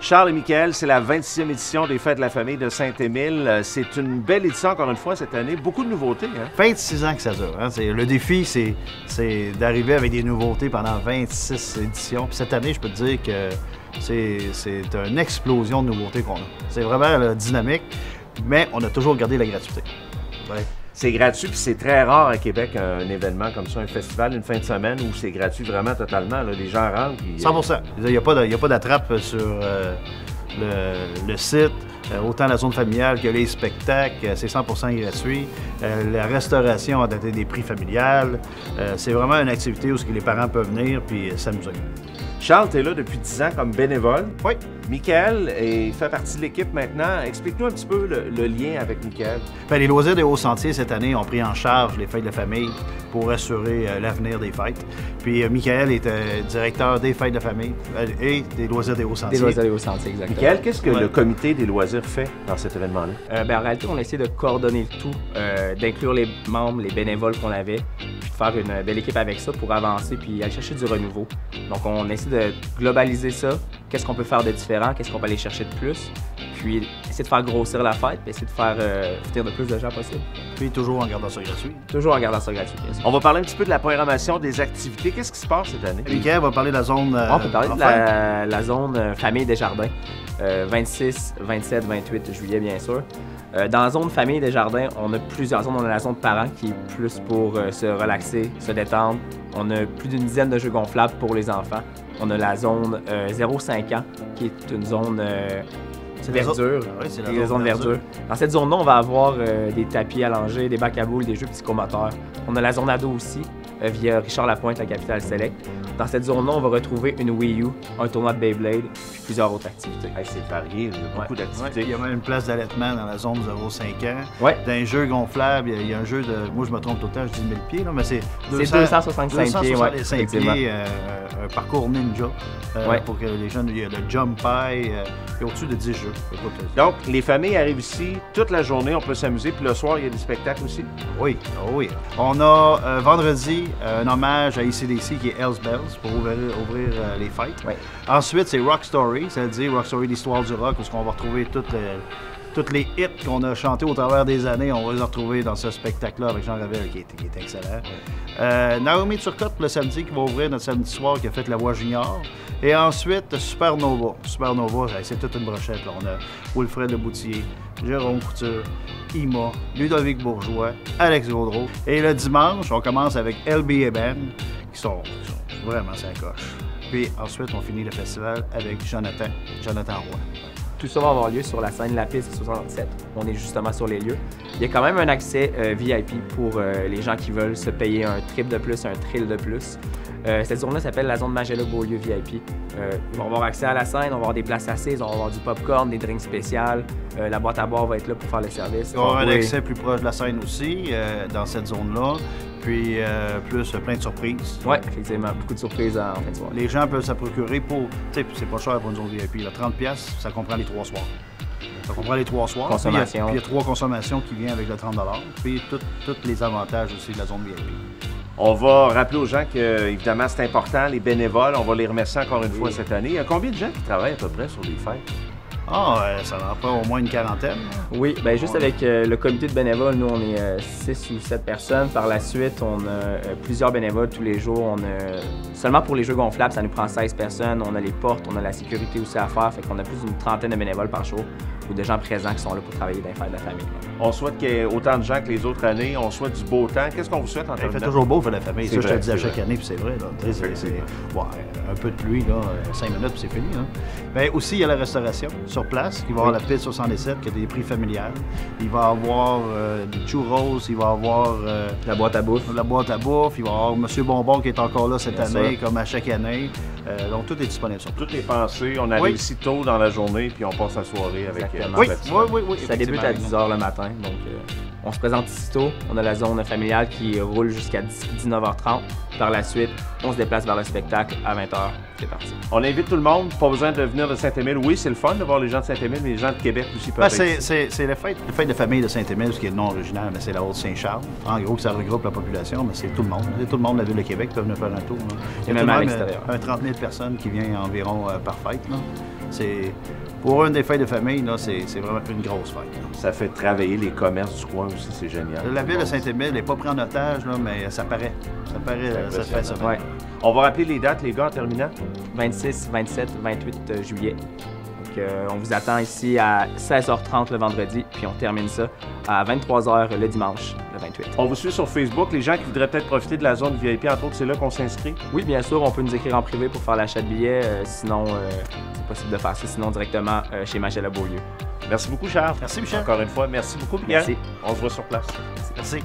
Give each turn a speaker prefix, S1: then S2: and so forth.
S1: Charles et Michael, c'est la 26e édition des Fêtes de la famille de Saint-Émile. C'est une belle édition, encore une fois, cette année. Beaucoup de nouveautés. Hein?
S2: 26 ans que ça dure. Hein? Le défi, c'est d'arriver avec des nouveautés pendant 26 éditions. Puis cette année, je peux te dire que c'est une explosion de nouveautés qu'on a. C'est vraiment dynamique, mais on a toujours gardé la gratuité. Ouais.
S1: C'est gratuit, puis c'est très rare à Québec, un événement comme ça, un festival, une fin de semaine où c'est gratuit vraiment totalement. Là, les gens rentrent. Puis,
S2: 100%. Il n'y a pas d'attrape sur le site. Autant la zone familiale que les spectacles, c'est 100% gratuit. La restauration a daté des prix familiales. C'est vraiment une activité où les parents peuvent venir puis s'amuser.
S1: Charles, tu es là depuis 10 ans comme bénévole.
S2: Oui.
S1: Michael fait partie de l'équipe maintenant. Explique-nous un petit peu le lien avec Michael.
S2: Bien, les loisirs des Hauts-Sentiers, cette année, ont pris en charge les fêtes de famille pour assurer l'avenir des fêtes. Puis Michael est directeur des fêtes de famille et des loisirs des Hauts-Sentiers.
S3: Des loisirs des Hauts-Sentiers, exactement.
S1: Michael, qu'est-ce que le comité des loisirs fait dans cet événement-là?
S3: En réalité, on a essayé de coordonner le tout, d'inclure les membres, les bénévoles qu'on avait, puis de faire une belle équipe avec ça pour avancer puis aller chercher du renouveau. Donc, on essaie de globaliser ça. Qu'est-ce qu'on peut faire de différent? Qu'est-ce qu'on peut aller chercher de plus? Puis, essayer de faire grossir la fête, puis essayer de faire venir de plus de gens possible.
S2: Puis, toujours en gardant ça gratuit.
S3: Toujours en gardant ça gratuit, bien sûr.
S1: On va parler un petit peu de la programmation des activités. Qu'est-ce qui se passe cette année?
S2: Michael va parler de la zone...
S3: On peut parler de la zone Famille des Jardins. 26, 27, 28 juillet, bien sûr. Dans la zone Famille des Jardins, on a plusieurs zones. On a la zone parents qui est plus pour se relaxer, se détendre. On a plus d'une dizaine de jeux gonflables pour les enfants. On a la zone 0-5 ans qui est une zone verdure.
S2: Oui, c'est
S3: la zone verdure. Dans cette zone-là, on va avoir des tapis allongés, des bacs à boules, des jeux psychomoteurs. On a la zone ado aussi, via Richard Lapointe, la capitale Select. Dans cette zone-là, on va retrouver une Wii U, un tournoi de Beyblade, puis plusieurs autres activités.
S1: Hey, c'est varié, il y a beaucoup d'activités.
S2: Il y a même une place d'allaitement dans la zone 0-5 ans.
S3: Ouais.
S2: Dans un jeu gonflable, il y a un jeu de... Moi, je me trompe tout le temps, je dis 1000 pieds, là, mais c'est
S3: 265 pieds,
S2: 265 pieds, un parcours ninja pour que les jeunes... Il y a le jump high, il y a au-dessus de 10 jeux. Écoute,
S1: donc, les familles arrivent ici toute la journée, on peut s'amuser, puis le soir, il y a des spectacles aussi?
S2: Oui, oui. On a vendredi un hommage à ACDC qui est Hells Bells pour ouvrir les fêtes.
S3: Oui.
S2: Ensuite, c'est Rock Story, c'est-à-dire Rock Story, l'histoire du rock, où on va retrouver toutes les hits qu'on a chantés au travers des années, on va les retrouver dans ce spectacle-là avec Jean Ravel qui est excellent. Naomi Turcotte, le samedi, qui va ouvrir notre samedi soir, qui a fait La Voix Junior. Et ensuite, Supernova. Supernova, c'est toute une brochette. Là. On a Wilfred Leboutillier, Jérôme Couture, Ima, Ludovic Bourgeois, Alex Gaudreau. Et le dimanche, on commence avec LB Band, qui sont vraiment sacoches. Puis ensuite, on finit le festival avec Jonathan Roy.
S3: Tout ça va avoir lieu sur la scène La Piste 67. On est justement sur les lieux. Il y a quand même un accès VIP pour les gens qui veulent se payer un trip de plus, un thrill de plus. Cette zone-là s'appelle la zone Magellan-Beaulieu VIP. Ils vont avoir accès à la scène, on va avoir des places assises, on va avoir du popcorn, des drinks spéciales. La boîte à boire va être là pour faire le service.
S2: Il va y avoir un accès plus proche de la scène aussi, dans cette zone-là. Puis plus plein de surprises.
S3: Oui, effectivement, beaucoup de surprises en fin de soirée.
S2: Les gens peuvent se procurer pour... Tu sais, c'est pas cher pour une zone VIP. Là, 30$, ça comprend les 3 soirs. Ça comprend les 3 soirs.
S3: Consommation.
S2: Puis il y a 3 consommations qui viennent avec le 30$. Puis tous les avantages aussi de la zone VIP.
S1: On va rappeler aux gens que, évidemment, c'est important, les bénévoles, on va les remercier encore une fois cette année. Il y a combien de gens qui travaillent à peu près sur les fêtes?
S2: Ça en prend au moins une quarantaine.
S3: Oui, bien juste avec le comité de bénévoles, nous on est 6 ou 7 personnes. Par la suite, on a plusieurs bénévoles tous les jours. Seulement pour les jeux gonflables, ça nous prend 16 personnes. On a les portes, on a la sécurité aussi à faire. Fait qu'on a plus d'une trentaine de bénévoles par jour ou de gens présents qui sont là pour travailler dans les fêtes de la famille.
S1: On souhaite qu'il y ait autant de gens que les autres années. On souhaite du beau temps. Qu'est-ce qu'on vous souhaite en termes de temps?
S2: Il fait toujours beau pour la famille. Ça,
S1: vrai,
S2: je te le dis à chaque année, puis c'est vrai. Un peu de pluie, là, 5 minutes, puis c'est fini. Hein. Bien, aussi, il y a la restauration sur place, qui va avoir la piste 67, qui a des prix familiales. Il va avoir des churros, il va avoir...
S3: la boîte à bouffe.
S2: La boîte à bouffe. Il va avoir Monsieur Bonbon qui est encore là cette année, comme à chaque année. Donc, tout est disponible sur place.
S1: Tout est pensé. On arrive ici tôt dans la journée, puis on passe la soirée avec...
S2: Oui.
S3: Ça débute à 10 h le matin, donc on se présente ici tôt. On a la zone familiale qui roule jusqu'à 19h30. Par la suite, on se déplace vers le spectacle à 20h. C'est parti.
S1: On invite tout le monde, pas besoin de venir de Saint-Émile. Oui, c'est le fun de voir les gens de Saint-Émile, mais les gens de Québec aussi peuvent être ici.
S2: C'est le fête de famille de Saint-Émile, ce qui est le nom original, mais c'est la Haute-Saint-Charles. En gros, ça regroupe la population, mais c'est tout le monde. Tout le monde de la ville de Québec peut venir faire un tour.
S3: Et même à l'extérieur.
S2: 30 000 personnes qui viennent environ par fête. Là. Pour une des fêtes de famille, c'est vraiment une grosse fête.
S1: Ça fait travailler les commerces du coin aussi, c'est génial.
S2: La ville de Saint-Émile n'est pas prise en otage, là, mais ça paraît. Ça paraît cette fête semaine.
S3: Ouais.
S1: On va rappeler les dates, les gars, en terminant.
S3: 26, 27, 28 juillet. Donc, on vous attend ici à 16h30 le vendredi, puis on termine ça à 23h le dimanche, le 28.
S1: On vous suit sur Facebook. Les gens qui voudraient peut-être profiter de la zone VIP, entre autres, c'est là qu'on s'inscrit.
S3: Oui, bien sûr, on peut nous écrire en privé pour faire l'achat de billets. Sinon, c'est possible de faire ça, sinon directement chez Magella Beaulieu.
S1: Merci beaucoup, Charles.
S2: Merci, Michel.
S1: Encore une fois, merci beaucoup, Pierre.
S3: Merci.
S1: On se voit sur place.
S2: Merci.